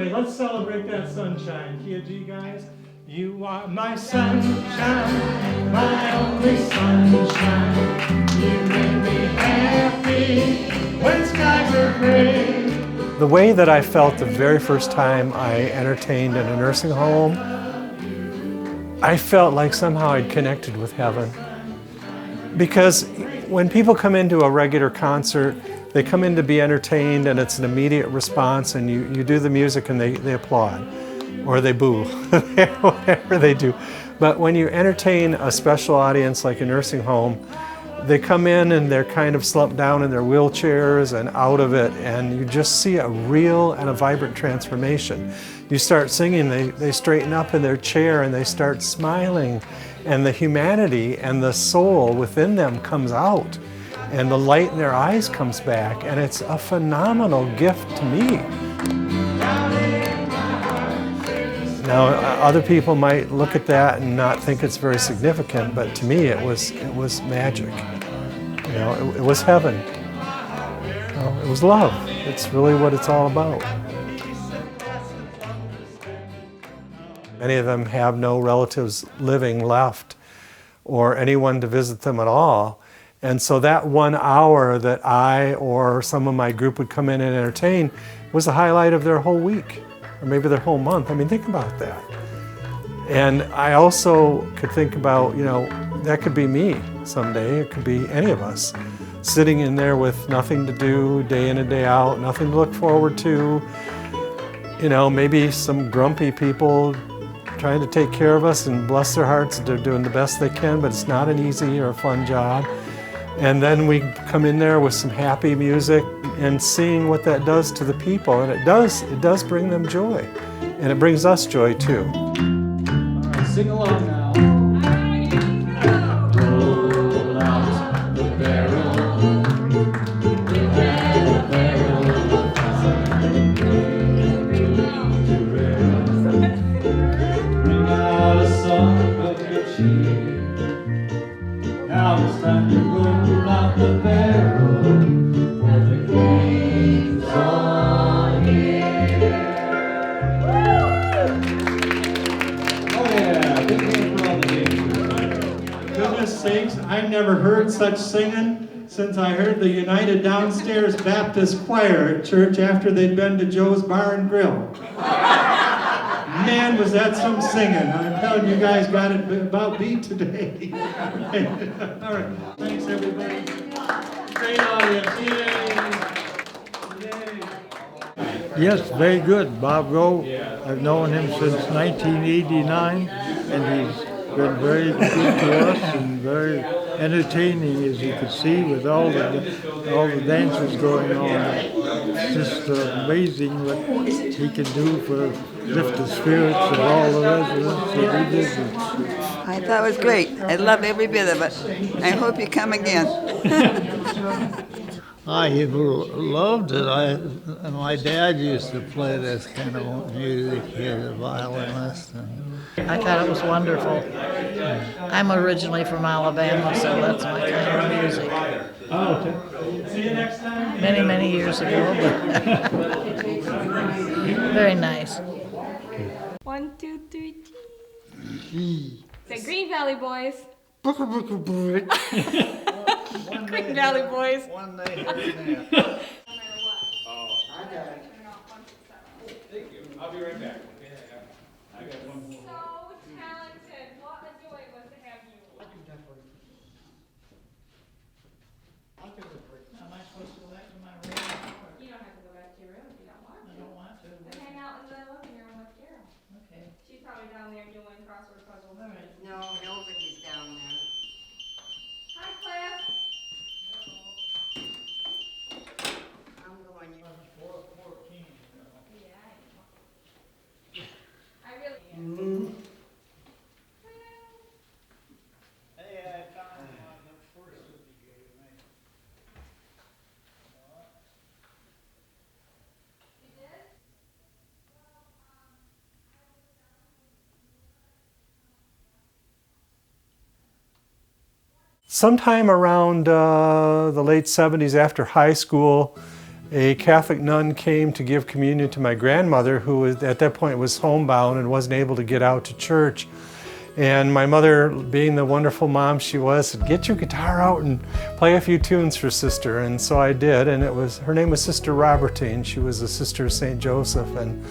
anyway, let's celebrate that sunshine. Key of G, guys. You are my sunshine, my only sunshine. You make me happy when skies are gray. The way that I felt the very first time I entertained in a nursing home, I felt like somehow I'd connected with heaven. Because when people come into a regular concert, they come in to be entertained and it's an immediate response, and you do the music and they applaud or they boo, whatever they do. But when you entertain a special audience like a nursing home, they come in and they're kind of slumped down in their wheelchairs and out of it, and you just see a real and a vibrant transformation. You start singing, they straighten up in their chair and they start smiling, and the humanity and the soul within them comes out, and the light in their eyes comes back, and it's a phenomenal gift to me. Now, other people might look at that and not think it's very significant, but to me it was magic. You know, it was heaven. You know, it was love. It's really what it's all about. Many of them have no relatives living left or anyone to visit them at all. And so that 1 hour that I or some of my group would come in and entertain was the highlight of their whole week, or maybe their whole month. I mean, think about that. And I also could think about, you know, that could be me someday. It could be any of us sitting in there with nothing to do day in and day out, nothing to look forward to. You know, maybe some grumpy people trying to take care of us, and bless their hearts, they're doing the best they can, but it's not an easy or a fun job. And then we come in there with some happy music and seeing what that does to the people, and it does bring them joy, and it brings us joy too. All right, sing along now. Roll out the barrel. We'll have a barrel of time. Bring out a song of good cheer. Now it's time to roll out the barrel, for the King's on here. Oh yeah, big hand for all the Kings. Goodness sakes, I've never heard such singing since I heard the United Downstairs Baptist Choir at church after they'd been to Joe's Bar and Grill. Man, was that some singing. I'm telling you, guys got it about beat today. All right, thanks everybody. Great audience, yay! Yay! Yes, very good. Bob Rowe, I've known him since 1989, and he's been very good to us and very entertaining, as you could see, with all the dances going on. It's just amazing what he can do for lift the spirits of all the residents that he visits. I thought it was great. I love every bit of it. I hope you come again. I loved it. My dad used to play this kind of music. He was a violinist. I thought it was wonderful. I'm originally from Alabama, so that's my kind of music. Oh, okay. See you next time. Many, many years ago, but very nice. 1, 2, 3, cheese. Say Green Valley Boys. Green Valley Boys. One day here and there. No matter what. Oh, I got it. thank you. I'll be right back. I got one more. So talented. What a joy it was to have you. Am I supposed to go back to my room? You don't have to go back to your room if you don't want I to. don't want to. Then hang out in the living room with Carol. Okay. She's probably down there doing crossword puzzles. All right. No, nobody's down there. Hi, class. I'm going. Yeah. I really. Hey, I found the first that you gave me. You did? Sometime around the late 70s after high school a Catholic nun came to give communion to my grandmother, who was, at that point was homebound and wasn't able to get out to church. And my mother, being the wonderful mom she was, said, "Get your guitar out and play a few tunes for Sister." And so I did, and her name was Sister Robertine. She was a sister of St. Joseph. And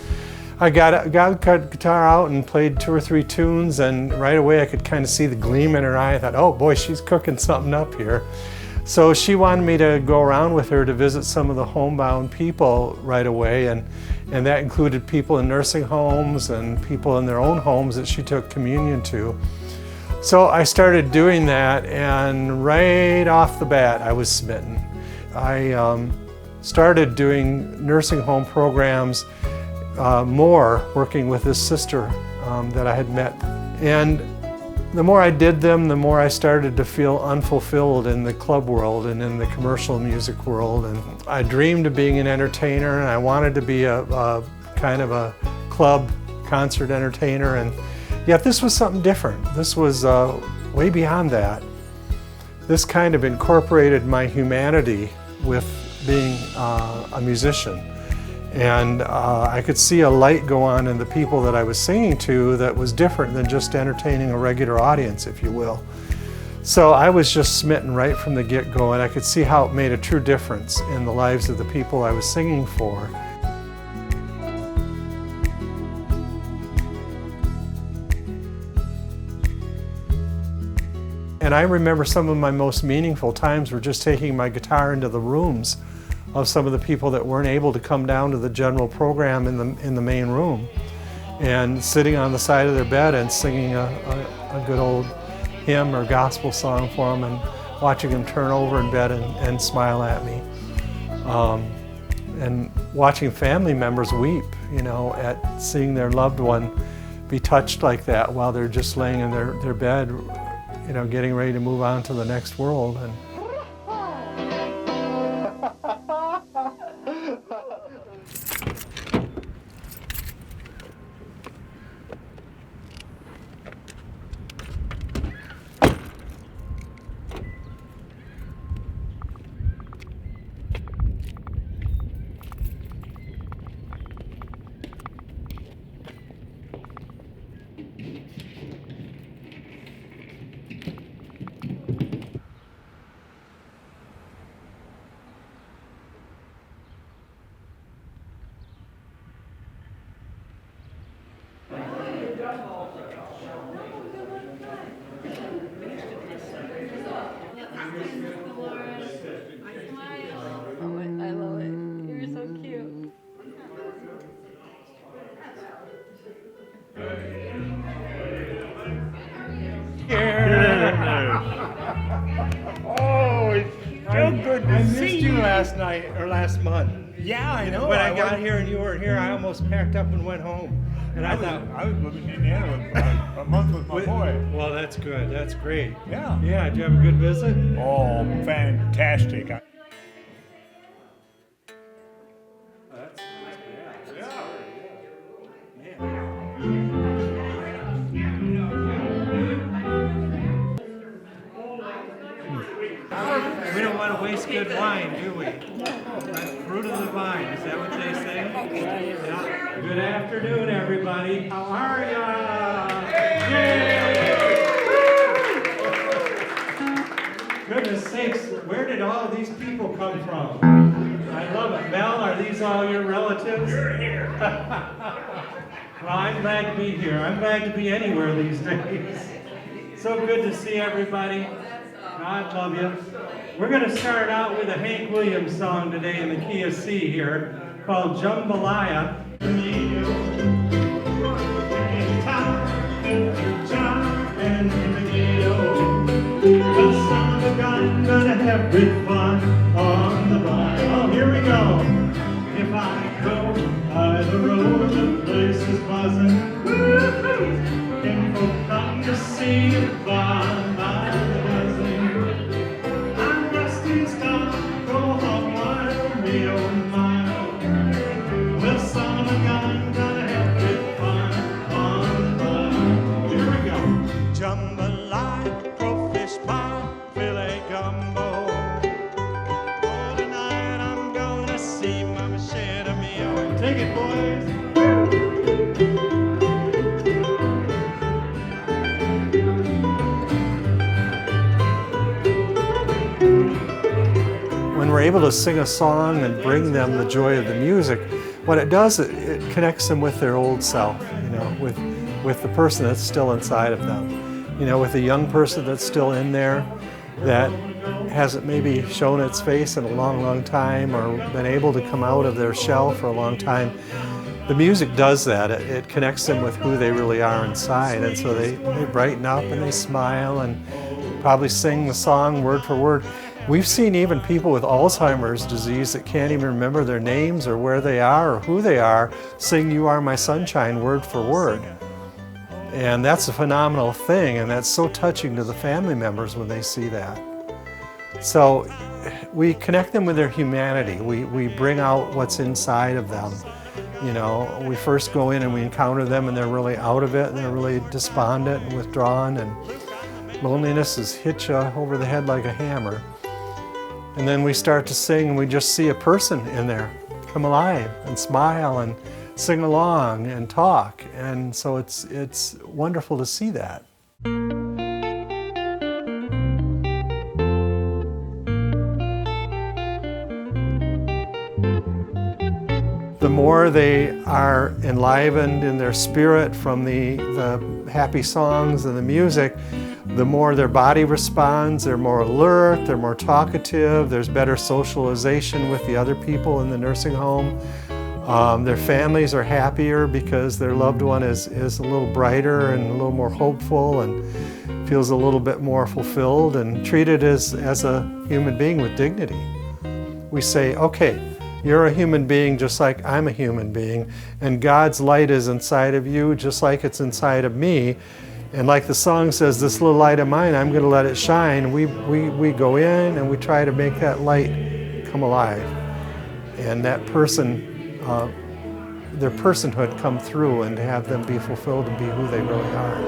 I got the guitar out and played 2 or 3 tunes, and right away I could kind of see the gleam in her eye. I thought, oh boy, she's cooking something up here. So she wanted me to go around with her to visit some of the homebound people right away, and that included people in nursing homes and people in their own homes that she took communion to. So I started doing that, and right off the bat I was smitten. I started doing nursing home programs more, working with this sister that I had met. And the more I did them, the more I started to feel unfulfilled in the club world and in the commercial music world. And I dreamed of being an entertainer, and I wanted to be a kind of a club concert entertainer. And yet this was something different. This was way beyond that. This kind of incorporated my humanity with being a musician. And I could see a light go on in the people that I was singing to that was different than just entertaining a regular audience, if you will. So I was just smitten right from the get-go, and I could see how it made a true difference in the lives of the people I was singing for. And I remember some of my most meaningful times were just taking my guitar into the rooms of some of the people that weren't able to come down to the general program in the main room, and sitting on the side of their bed and singing a good old hymn or gospel song for them, and watching them turn over in bed and smile at me. And watching family members weep, you know, at seeing their loved one be touched like that while they're just laying in their bed, you know, getting ready to move on to the next world. And I love it. You're so cute. oh, it's so good to see you. Last night or last month. Yeah, I know. When I got here and you weren't here, I almost packed up and went home. And I thought, I was living in Indiana a month with my boy. well, that's good. That's great. Yeah. Yeah, did you have a good visit? Oh, fantastic. We don't want to waste good wine, do we? Fruit of the vine, is that what they say? Yeah. Good afternoon, everybody. How are ya? Yay! Goodness sakes, where did all these people come from? I love it. Mel, are these all your relatives? You're here. Well, I'm glad to be here. I'm glad to be anywhere these days. So good to see everybody. God love you. We're going to start out with a Hank Williams song today in the key of C here, called Jambalaya. The son of God gonna have good fun on the ride. Oh, here we go. If I go by the road, the place is buzzing. Woo-hoo! And folk come to see you by the dozen. I'm resting stuff, go home, mile, me oh mile. The son of God gonna have able to sing a song and bring them the joy of the music, what it does, it connects them with their old self, you know, with the person that's still inside of them. You know, with a young person that's still in there that hasn't maybe shown its face in a long, long time or been able to come out of their shell for a long time. The music does that. It connects them with who they really are inside, and so they brighten up and they smile and probably sing the song word for word. We've seen even people with Alzheimer's disease that can't even remember their names or where they are or who they are sing "You Are My Sunshine" word for word. And that's a phenomenal thing, and that's so touching to the family members when they see that. So we connect them with their humanity. We bring out what's inside of them. You know, we first go in and we encounter them and they're really out of it and they're really despondent and withdrawn, and loneliness has hit you over the head like a hammer. And then we start to sing and we just see a person in there come alive and smile and sing along and talk. And so it's wonderful to see that. The more they are enlivened in their spirit from the happy songs and the music, the more their body responds. They're more alert, they're more talkative, there's better socialization with the other people in the nursing home. Their families are happier because their loved one is a little brighter and a little more hopeful and feels a little bit more fulfilled and treated as a human being with dignity. We say, okay, you're a human being just like I'm a human being, and God's light is inside of you just like it's inside of me. And like the song says, this little light of mine, I'm going to let it shine. We go in and we try to make that light come alive. And that person, their personhood come through, and to have them be fulfilled and be who they really are.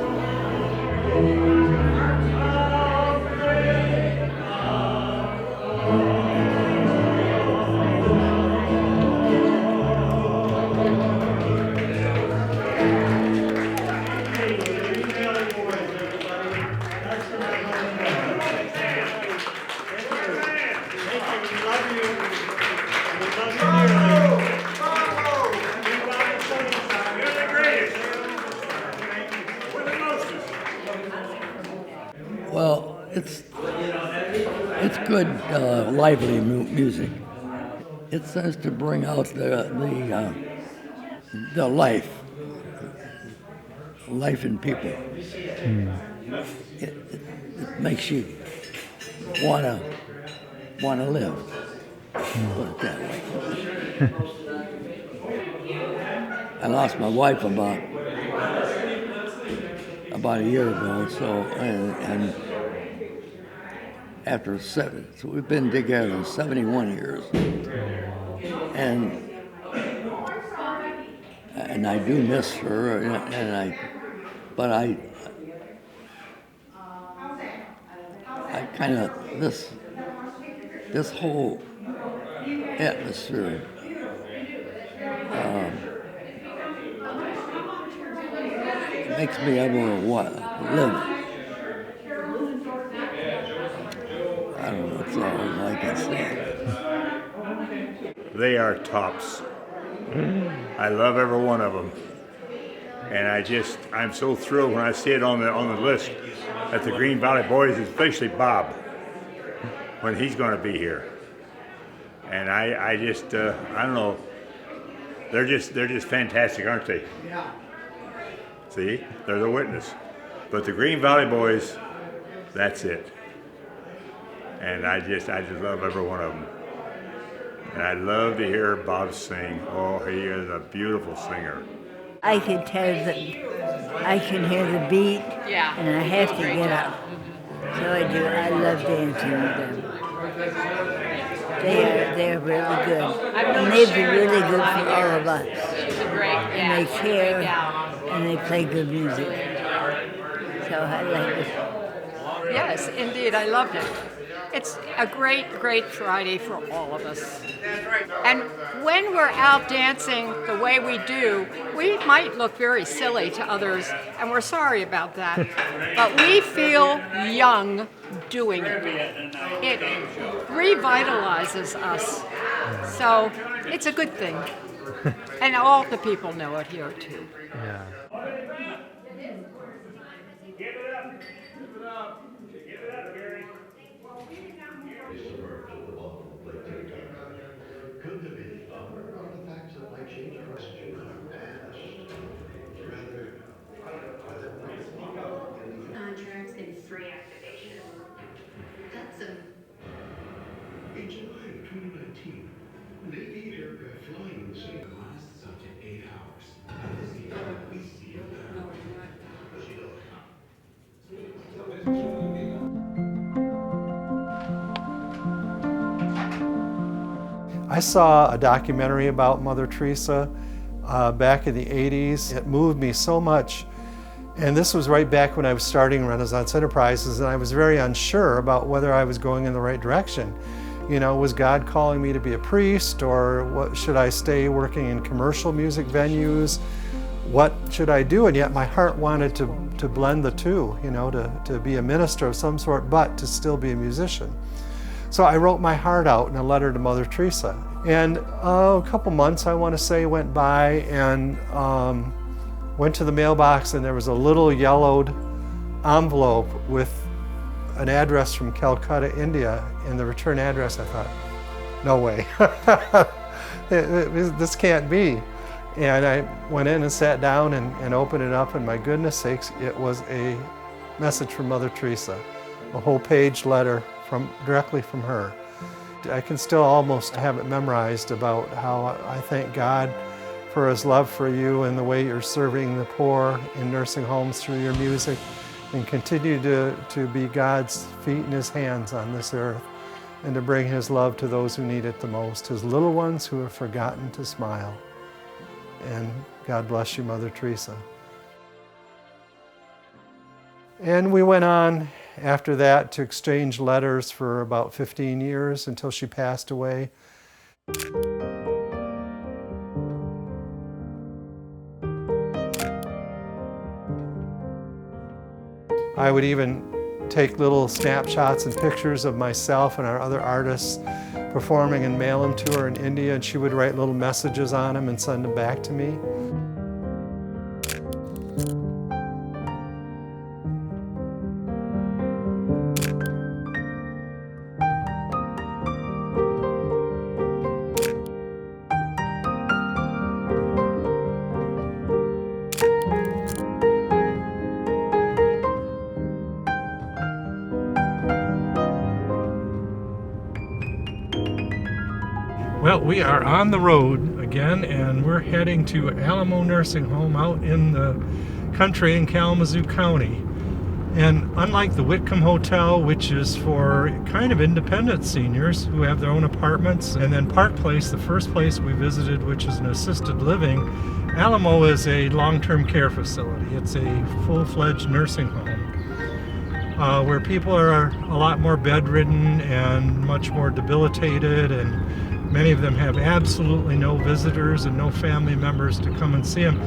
Well, it's good, lively music. It says to bring out the life in people. It makes you wanna live. Put it that way. I lost my wife about a year ago, and after so we've been together 71 years, and I do miss her, but I kind of this whole atmosphere. Makes me able to live. I don't know, that's all I can say. They are tops. I love every one of them. And I'm so thrilled when I see it on the list at the Green Valley Boys, especially Bob, when he's going to be here. And I don't know, they're just fantastic, aren't they? Yeah. See, they're the witness. But the Green Valley Boys, that's it. And I just love every one of them. And I love to hear Bob sing. Oh, he is a beautiful singer. I can tell that I can hear the beat, and I have to get up. So I do. I love dancing with them. They're really good. And they've been really good for all of us. And they care, and they play good music. So I like it. Yes, indeed, I loved it. It's a great, great Friday for all of us. And when we're out dancing the way we do, we might look very silly to others, and we're sorry about that. But we feel young doing it. It revitalizes us. So it's a good thing. And all the people know it here, too. Yeah. Could there be other artifacts that might change question our past? Rather, contracts and free activation. That's a... In July of 2019, Navy aircraft flying in the same last subject 8 hours. We see you there. I saw a documentary about Mother Teresa back in the 80s. It moved me so much. And this was right back when I was starting Renaissance Enterprises, and I was very unsure about whether I was going in the right direction. You know, was God calling me to be a priest, or what, should I stay working in commercial music venues? What should I do? And yet my heart wanted to blend the two, you know, to be a minister of some sort, but to still be a musician. So I wrote my heart out in a letter to Mother Teresa. And a couple months, I want to say, went by, and went to the mailbox, and there was a little yellowed envelope with an address from Calcutta, India, and the return address. I thought, no way, this can't be. And I went in and sat down and opened it up, and my goodness sakes, it was a message from Mother Teresa, a whole page letter directly from her. I can still almost have it memorized about how I thank God for His love for you and the way you're serving the poor in nursing homes through your music, and continue to be God's feet and His hands on this earth, and to bring His love to those who need it the most, His little ones who have forgotten to smile. And God bless you, Mother Teresa. And we went on after that to exchange letters for about 15 years until she passed away. I would even take little snapshots and pictures of myself and our other artists performing and mail them to her in India, and she would write little messages on them and send them back to me. Well, we are on the road again, and we're heading to Alamo Nursing Home out in the country in Kalamazoo County. And unlike the Whitcomb Hotel, which is for kind of independent seniors who have their own apartments, and then Park Place, the first place we visited, which is an assisted living, Alamo is a long-term care facility. It's a full-fledged nursing home where people are a lot more bedridden and much more debilitated, and many of them have absolutely no visitors and no family members to come and see them.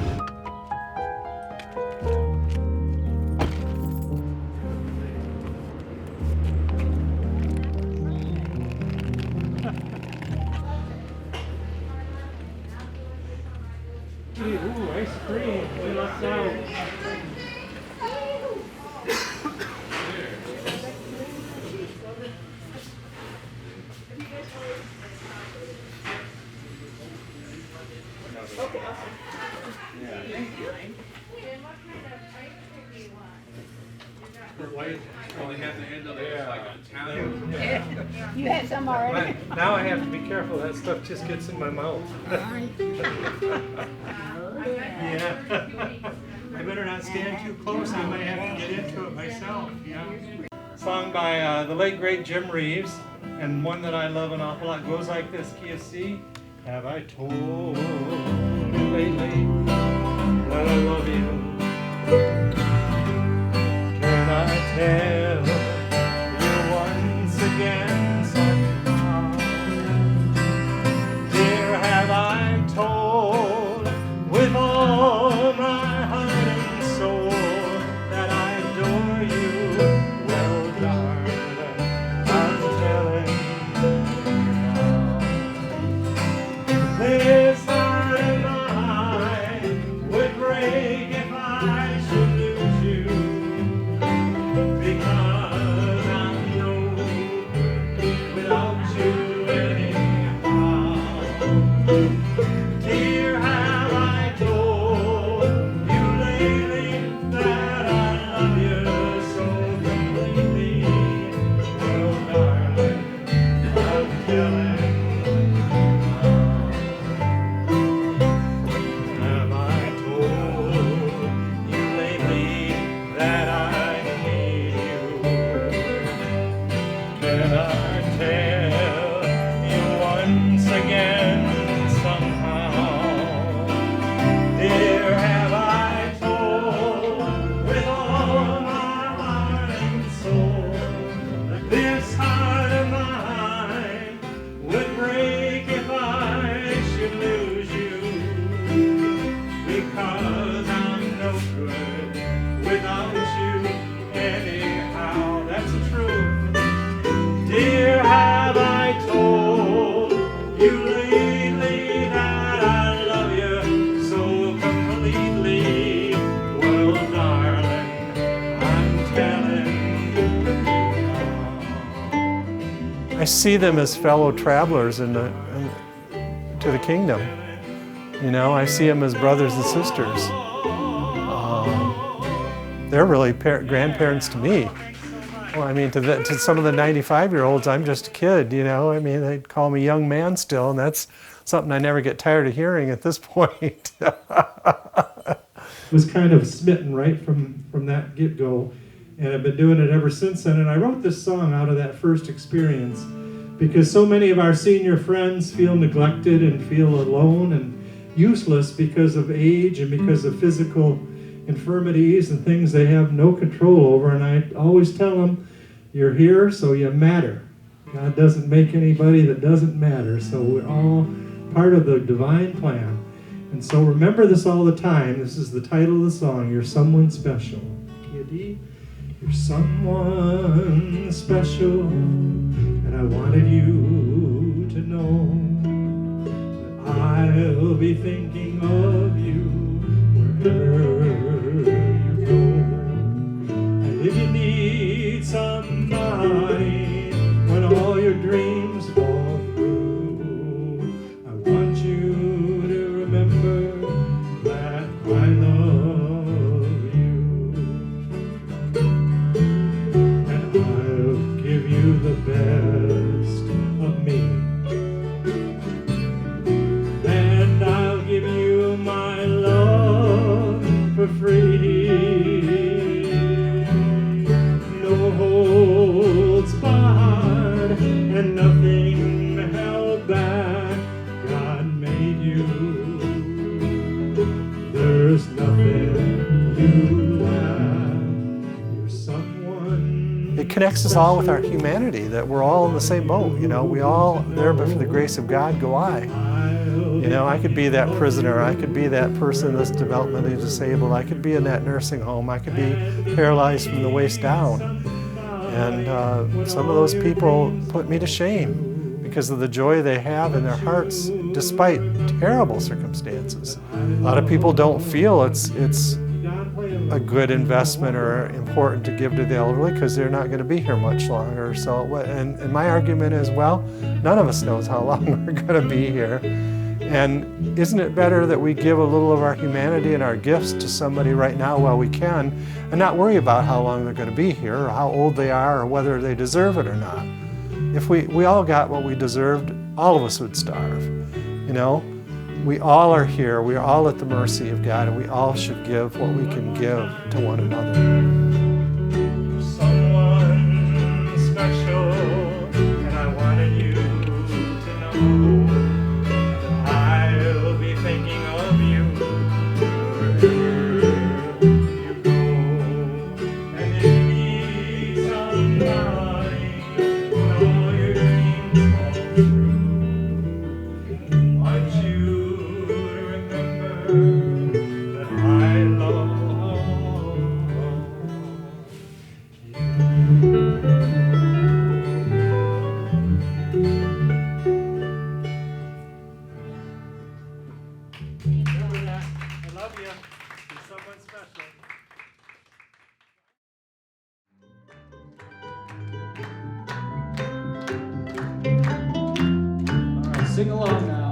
Ooh, ice cream. We left out. You had some already? Now I have to be careful. That stuff just gets in my mouth. Yeah. I better not stand too close. I might have to get into it myself. Yeah. Song by the late great Jim Reeves, and one that I love an awful lot goes like this. Key of C. Have I told you lately that I love you? Can I tell you once again? see them as fellow travelers to the kingdom. You know, I see them as brothers and sisters. They're really grandparents to me. Well, I mean, to some of the 95-year-olds, I'm just a kid, you know. I mean, they'd call me young man still, and that's something I never get tired of hearing at this point. Was kind of smitten right from that get-go, and I've been doing it ever since then. And I wrote this song out of that first experience because so many of our senior friends feel neglected and feel alone and useless because of age and because of physical infirmities and things they have no control over. And I always tell them, you're here, so you matter. God doesn't make anybody that doesn't matter, so we're all part of the divine plan. And so remember this all the time. This is the title of the song, You're Someone Special. You're someone special, and I wanted you to know that I'll be thinking of you wherever you go. And if you need somebody when all your dreams fall through, I want you to remember that I love you. And I'll give you the best of me. And I'll give you my love for free. No holds barred and nothing held back. God made you. There's nothing you lack. You're someone. It connects us all with our humanity, that we're all in the same boat, you know. We all, there but for the grace of God go I. You know, I could be that prisoner, I could be that person that's developmentally disabled, I could be in that nursing home, I could be paralyzed from the waist down. And some of those people put me to shame because of the joy they have in their hearts despite terrible circumstances. A lot of people don't feel it's a good investment or important to give to the elderly because they're not going to be here much longer. So, and my argument is, well, none of us knows how long we're going to be here. And isn't it better that we give a little of our humanity and our gifts to somebody right now while we can and not worry about how long they're going to be here or how old they are or whether they deserve it or not? If we all got what we deserved, all of us would starve. You know, we all are here, we are all at the mercy of God, and we all should give what we can give to one another. Someone special, and I wanted you to know. I'll be thinking of you wherever you go. And if you need somebody when all your dreams fall through, I want you to remember that I love Sing along now.